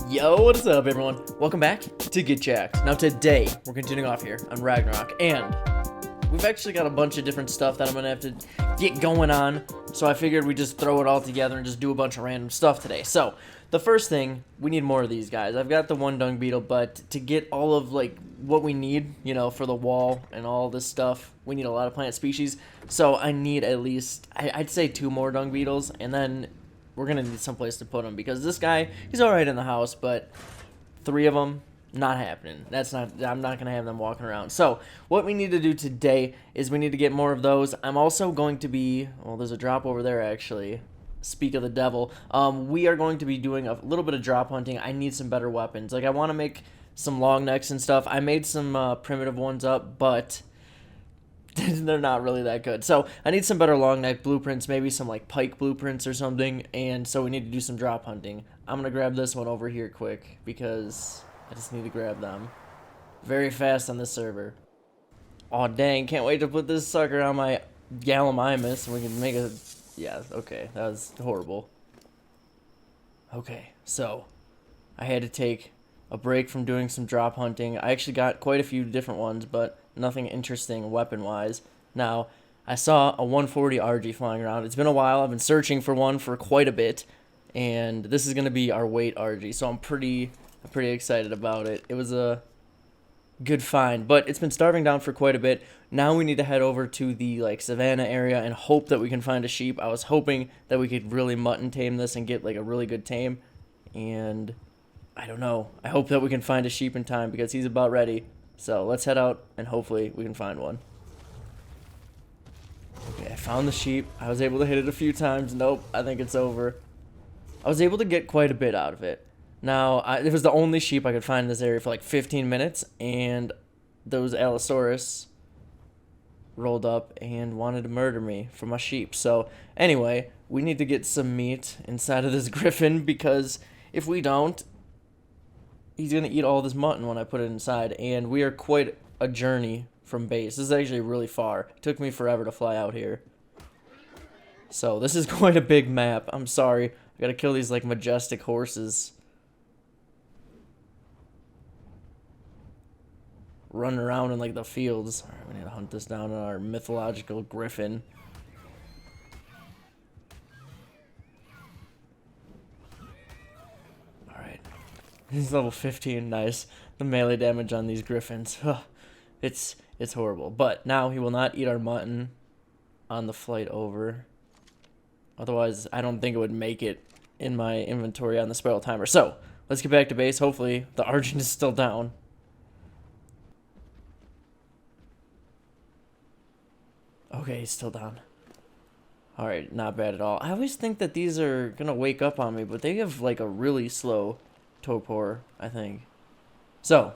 Yo, what is up, everyone? Welcome back to Get Jacked. Now today, we're continuing off here on Ragnarok, and we've actually got a bunch of different stuff that I'm gonna have to get going on, so I figured we'd just throw it all together and just do a bunch of random stuff today. So, the first thing, we need more of these guys. I've got the one dung beetle, but to get all of, like, what we need, you know, for the wall and all this stuff, we need a lot of plant species, so I need at least, I'd say 2 more dung beetles, and then we're going to need someplace to put them, because this guy, he's alright in the house, but 3 of them, not happening. I'm not going to have them walking around. So, what we need to do today is we need to get more of those. I'm also going to be, well, there's a drop over there, actually. Speak of the devil. We are going to be doing a little bit of drop hunting. I need some better weapons. Like, I want to make some long necks and stuff. I made some primitive ones up, but they're not really that good. So I need some better long neck blueprints, maybe some like pike blueprints or something, and so we need to do some drop hunting. I'm gonna grab this one over here quick because I just need to grab them very fast on this server. Aw, dang, can't wait to put this sucker on my Gallimimus and we can make a... Yeah, okay, that was horrible. Okay, so I had to take a break from doing some drop hunting. I actually got quite a few different ones, but nothing interesting weapon-wise. Now, I saw a 140 RG flying around. It's been a while. I've been searching for one for quite a bit, and this is going to be our weight RG, so I'm pretty excited about it. It was a good find, but it's been starving down for quite a bit. Now we need to head over to the like savannah area and hope that we can find a sheep. I was hoping that we could really mutton tame this and get like a really good tame, and I don't know. I hope that we can find a sheep in time because he's about ready. So let's head out and hopefully we can find one. Okay, I found the sheep. I was able to hit it a few times. Nope, I think it's over. I was able to get quite a bit out of it. Now, it was the only sheep I could find in this area for like 15 minutes, and those Allosaurus rolled up and wanted to murder me for my sheep. So anyway, we need to get some meat inside of this griffin because if we don't, he's going to eat all this mutton when I put it inside, and we are quite a journey from base. This is actually really far. It took me forever to fly out here. So, this is quite a big map. I'm sorry. I gotta kill these, like, majestic horses. Running around in, like, the fields. Alright, we need to hunt this down on our mythological griffin. He's level 15, nice. The melee damage on these griffins, it's horrible. But now he will not eat our mutton on the flight over. Otherwise, I don't think it would make it in my inventory on the spiral timer. So, let's get back to base. Hopefully, the Argent is still down. Okay, he's still down. Alright, not bad at all. I always think that these are gonna wake up on me, but they have like a really slow torpor, I think. So,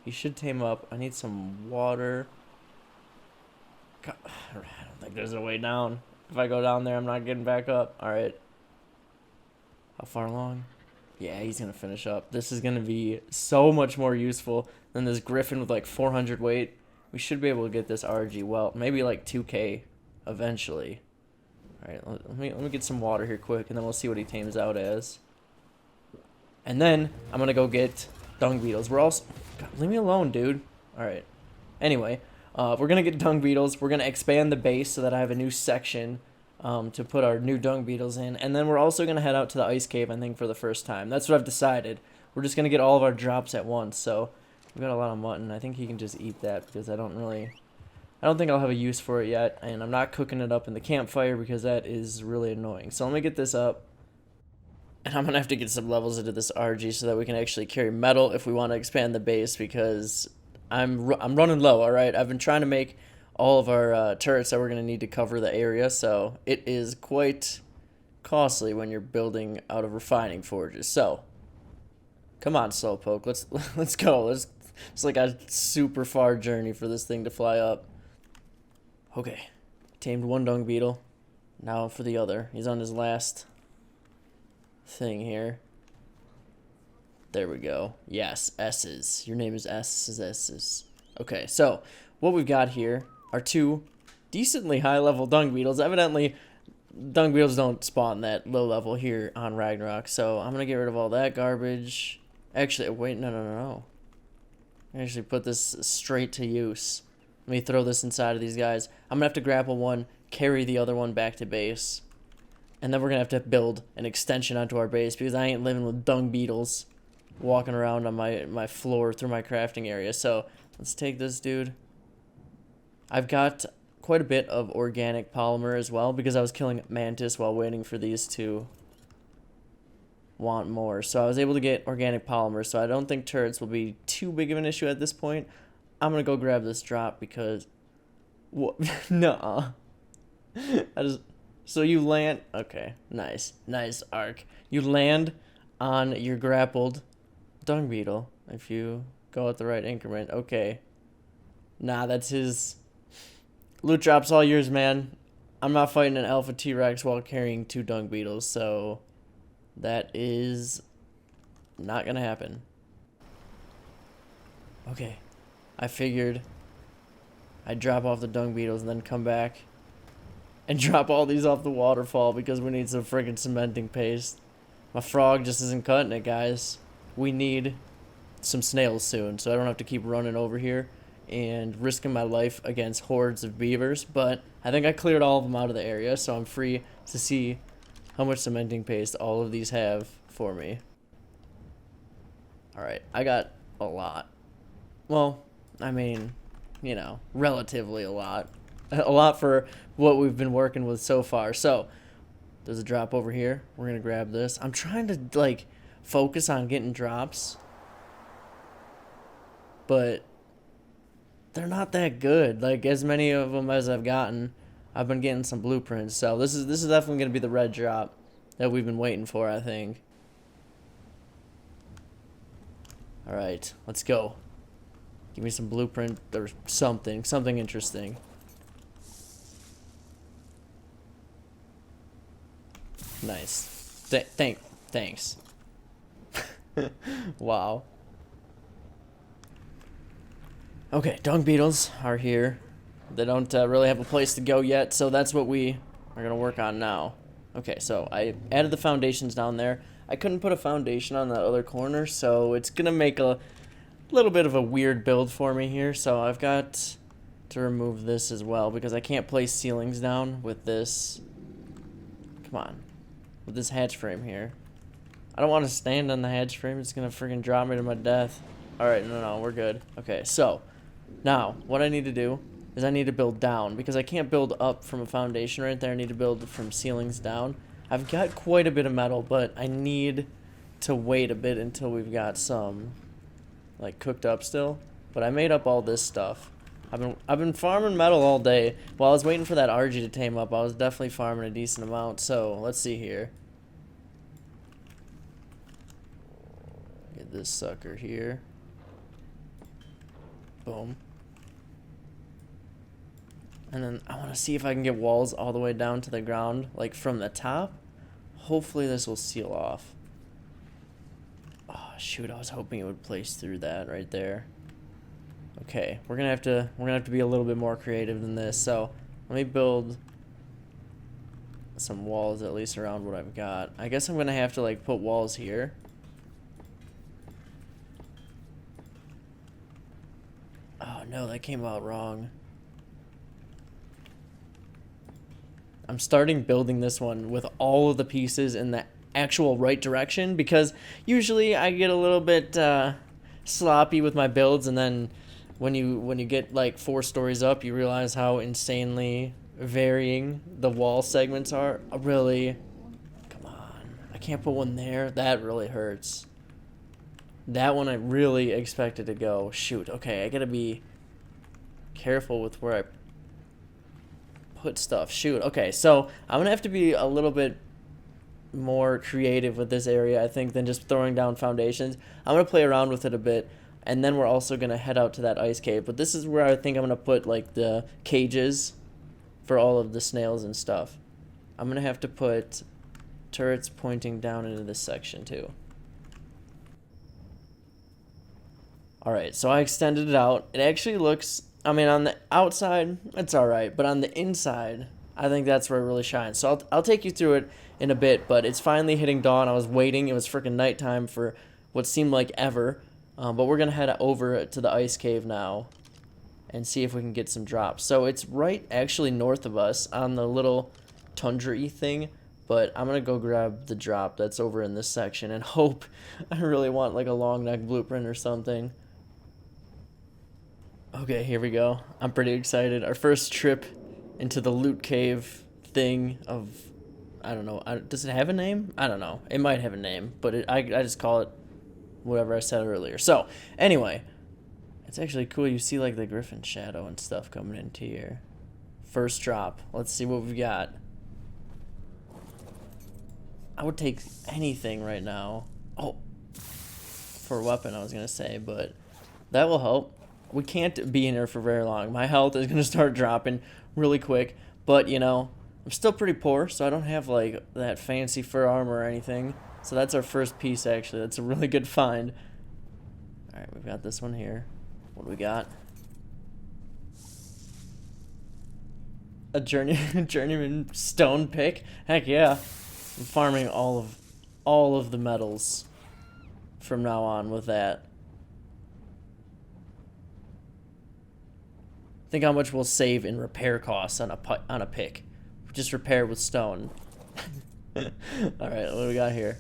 he should tame up. I need some water. God, I don't think there's a way down. If I go down there, I'm not getting back up. Alright. How far along? Yeah, he's going to finish up. This is going to be so much more useful than this griffin with like 400 weight. We should be able to get this RG well. Maybe like 2k eventually. Alright, let me get some water here quick, and then we'll see what he tames out as. And then, I'm going to go get dung beetles. We're also... God, leave me alone, dude. Alright. Anyway, we're going to get dung beetles. We're going to expand the base so that I have a new section to put our new dung beetles in. And then we're also going to head out to the ice cave, I think, for the first time. That's what I've decided. We're just going to get all of our drops at once. So, we've got a lot of mutton. I think he can just eat that because I don't think I'll have a use for it yet. And I'm not cooking it up in the campfire because that is really annoying. So, let me get this up. And I'm going to have to get some levels into this RG so that we can actually carry metal if we want to expand the base because I'm running low, alright? I've been trying to make all of our turrets that we're going to need to cover the area, so it is quite costly when you're building out of refining forges. So, come on, Slowpoke, let's go. It's like a super far journey for this thing to fly up. Okay, tamed one dung beetle. Now for the other. He's on his last thing here. There we go. Yes, S's. Your name is S's. Okay, so what we've got here are 2 decently high level dung beetles. Evidently dung beetles don't spawn that low level here on Ragnarok, so I'm gonna get rid of all that garbage. Actually, wait, no. Actually, put this straight to use. Let me throw this inside of these guys. I'm gonna have to grapple one, carry the other one back to base, and then we're gonna have to build an extension onto our base because I ain't living with dung beetles walking around on my floor through my crafting area. So let's take this dude. I've got quite a bit of organic polymer as well because I was killing mantis while waiting for these to want more. So I was able to get organic polymer, so I don't think turrets will be too big of an issue at this point. I'm gonna go grab this drop because nuh-uh. So you land, okay, nice ARK. You land on your grappled dung beetle if you go at the right increment. Okay, nah, that's his. Loot drops all yours, man. I'm not fighting an alpha T-Rex while carrying 2 dung beetles, so that is not gonna happen. Okay, I figured I'd drop off the dung beetles and then come back and drop all these off the waterfall because we need some friggin' cementing paste. My frog just isn't cutting it, guys. We need some snails soon, so I don't have to keep running over here and risking my life against hordes of beavers. But I think I cleared all of them out of the area, so I'm free to see how much cementing paste all of these have for me. Alright, I got a lot. Well, I mean, you know, relatively a lot. A lot for what we've been working with so far. So, there's a drop over here. We're going to grab this. I'm trying to, like, focus on getting drops, but they're not that good. Like, as many of them as I've gotten, I've been getting some blueprints. So, this is definitely going to be the red drop that we've been waiting for, I think. Alright, let's go. Give me some blueprint or something interesting. Nice. Thanks. Wow. Okay, dung beetles are here. They don't really have a place to go yet, so that's what we are gonna work on now. Okay, so I added the foundations down there. I couldn't put a foundation on that other corner, so it's gonna make a little bit of a weird build for me here. So I've got to remove this as well because I can't place ceilings down with this. Come on. With this hatch frame here. I don't want to stand on the hatch frame. It's going to freaking drop me to my death. Alright, no, we're good. Okay, so now what I need to do is I need to build down because I can't build up from a foundation right there. I need to build from ceilings down. I've got quite a bit of metal, but I need to wait a bit until we've got some like cooked up still. But I made up all this stuff. I've been farming metal all day. While I was waiting for that RG to tame up, I was definitely farming a decent amount. So, let's see here. Get this sucker here. Boom. And then I want to see if I can get walls all the way down to the ground, like from the top. Hopefully this will seal off. Oh, shoot, I was hoping it would place through that right there. Okay, we're gonna have to be a little bit more creative than this. So let me build some walls at least around what I've got. I guess I'm gonna have to like put walls here. Oh no, that came out wrong. I'm starting building this one with all of the pieces in the actual right direction because usually I get a little bit sloppy with my builds, and then when you get like 4 stories up, you realize how insanely varying the wall segments are. Really, come on, I can't put one there. That really hurts. That one I really expected to go. Shoot, okay, I gotta be careful with where I put stuff. Shoot, okay, so I'm gonna have to be a little bit more creative with this area, I think, than just throwing down foundations. I'm gonna play around with it a bit. And then we're also going to head out to that ice cave. But this is where I think I'm going to put, like, the cages for all of the snails and stuff. I'm going to have to put turrets pointing down into this section, too. Alright, so I extended it out. It actually looks, I mean, on the outside, it's alright. But on the inside, I think that's where it really shines. So I'll take you through it in a bit, but it's finally hitting dawn. I was waiting. It was freaking nighttime for what seemed like ever. But we're going to head over to the ice cave now and see if we can get some drops. So it's right actually north of us on the little tundra-y thing, but I'm going to go grab the drop that's over in this section and hope. I really want like a long neck blueprint or something. Okay, here we go. I'm pretty excited. Our first trip into the loot cave thing of, I don't know, does it have a name? I don't know. It might have a name, but I just call it whatever I said earlier. So, anyway, it's actually cool. You see like the griffin shadow and stuff coming into here. First drop. Let's see what we've got. I would take anything right now. Oh, for a weapon I was going to say, but that will help. We can't be in here for very long. My health is going to start dropping really quick, but you know, I'm still pretty poor, so I don't have like that fancy fur armor or anything. So that's our first piece, actually. That's a really good find. Alright, we've got this one here. What do we got? A journeyman stone pick? Heck yeah. I'm farming all of the metals from now on with that. Think how much we'll save in repair costs on a pick. Just repair with stone. Alright, what do we got here?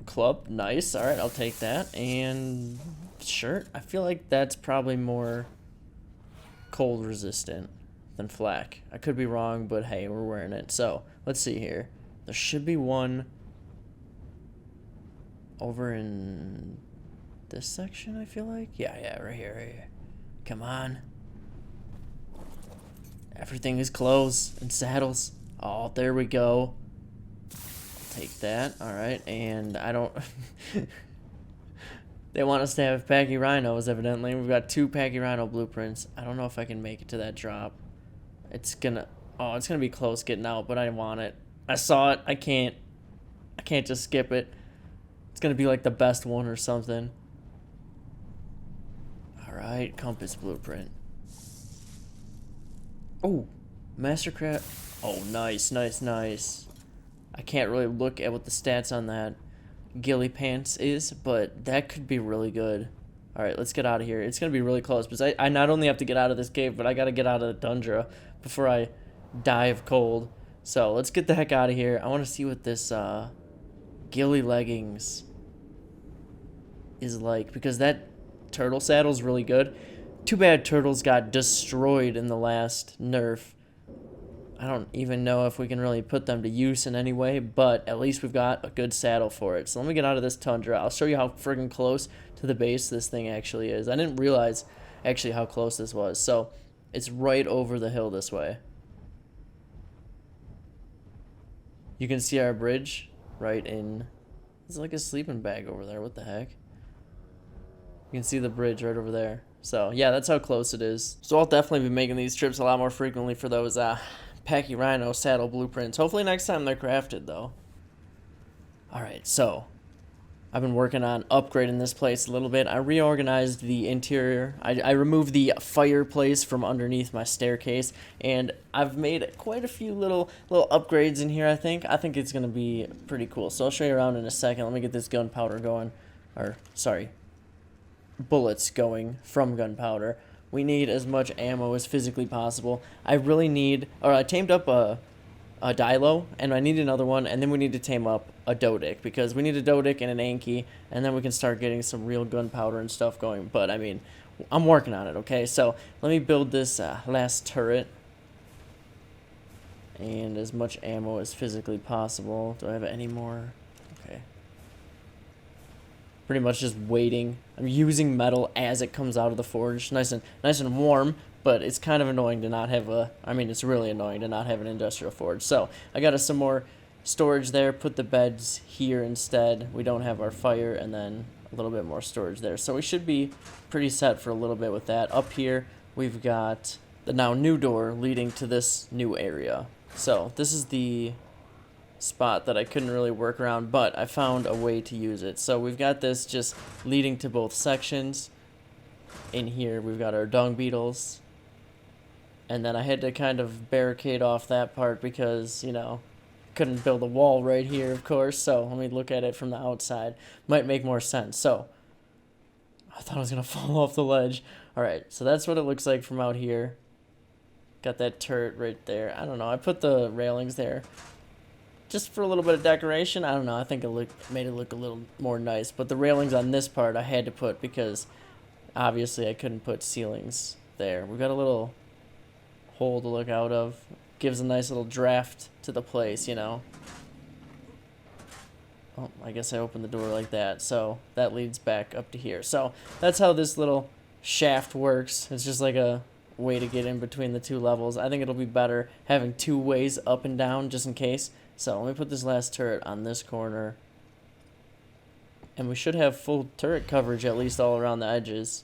Club, nice. Alright, I'll take that. And shirt. I feel like that's probably more cold resistant than flak. I could be wrong, but hey, we're wearing it. So, let's see here. There should be one over in this section, I feel like. Yeah, right here. Come on. Everything is clothes and saddles. Oh, there we go. Take that. Alright, and I don't... They want us to have Packy Rhinos, evidently. We've got 2 Packy Rhino blueprints. I don't know if I can make it to that drop. It's gonna... Oh, it's gonna be close getting out, but I want it. I saw it. I can't just skip it. It's gonna be like the best one or something. Alright, compass blueprint. Oh, Mastercraft. Oh, nice. I can't really look at what the stats on that ghillie pants is, but that could be really good. Alright, let's get out of here. It's going to be really close, because I not only have to get out of this cave, but I got to get out of the tundra before I die of cold. So, let's get the heck out of here. I want to see what this ghillie leggings is like, because that turtle saddle is really good. Too bad turtles got destroyed in the last nerf. I don't even know if we can really put them to use in any way, but at least we've got a good saddle for it. So let me get out of this tundra. I'll show you how friggin' close to the base this thing actually is. I didn't realize actually how close this was. So it's right over the hill this way. You can see our bridge right in... It's like a sleeping bag over there. What the heck? You can see the bridge right over there. So yeah, that's how close it is. So I'll definitely be making these trips a lot more frequently for those Packy Rhino saddle blueprints. Hopefully next time they're crafted, though. Alright, so I've been working on upgrading this place a little bit. I reorganized the interior. I removed the fireplace from underneath my staircase, and I've made quite a few little upgrades in here, I think. I think it's going to be pretty cool. So I'll show you around in a second. Let me get this gunpowder going. Or, sorry, bullets going from gunpowder. We need as much ammo as physically possible. I really need... Or I tamed up a Dilo, and I need another one, and then we need to tame up a Dodic, because we need a Dodic and an Anki, and then we can start getting some real gunpowder and stuff going. But, I mean, I'm working on it, okay? So, let me build this last turret. And as much ammo as physically possible. Do I have any more? Okay. Pretty much just waiting. I'm using metal as it comes out of the forge. Nice and warm, but it's kind of annoying to not have a... I mean, it's really annoying to not have an industrial forge. So, I got us some more storage there. Put the beds here instead. We don't have our fire, and then a little bit more storage there. So, we should be pretty set for a little bit with that. Up here, we've got the now new door leading to this new area. So, this is the spot that I couldn't really work around, but I found a way to use it. So we've got this just leading to both sections. In here we've got our dung beetles, And then I had to kind of barricade off that part because, you know, couldn't build a wall right here, of course. So let me look at it from the outside. Might make more sense. So I thought I was going to fall off the ledge. All right, so that's what it looks like from out here. Got that turret right there. I don't know. I put the railings there just for a little bit of decoration. I don't know. I think it made it look a little more nice. But the railings on this part I had to put because obviously I couldn't put ceilings there. We've got a little hole to look out of. Gives a nice little draft to the place, you know. Oh, I guess I opened the door like that. So that leads back up to here. So that's how this little shaft works. It's just like a way to get in between the two levels. I think it'll be better having two ways up and down just in case. So let me put this last turret on this corner. And we should have full turret coverage at least all around the edges.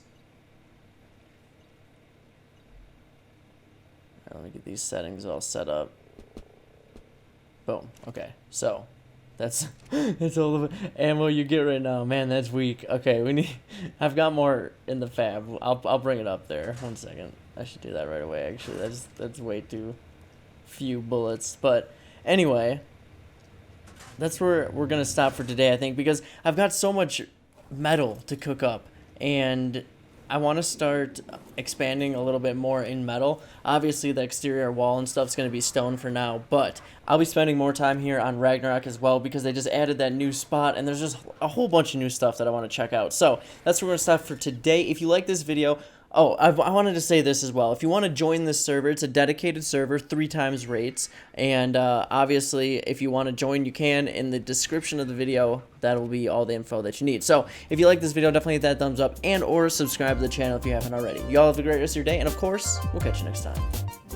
Let me get these settings all set up. Boom. Okay. So that's all the ammo you get right now. Man, that's weak. Okay, we need. I've got more in the fab. I'll bring it up there. 1 second. I should do that right away. Actually, that's way too few bullets. But anyway, that's where we're gonna stop for today, I think, because I've got so much metal to cook up, and I want to start expanding a little bit more in metal. Obviously, the exterior wall and stuff's going to be stone for now, but I'll be spending more time here on Ragnarok as well because they just added that new spot, and there's just a whole bunch of new stuff that I want to check out. So that's where we're going to stop for today. If you like this video, oh, I wanted to say this as well. If you want to join this server, it's a dedicated server, 3 times rates. And obviously, if you want to join, you can. In the description of the video, that will be all the info that you need. So if you like this video, definitely hit that thumbs up and or subscribe to the channel if you haven't already. Y'all have a great rest of your day. And of course, we'll catch you next time.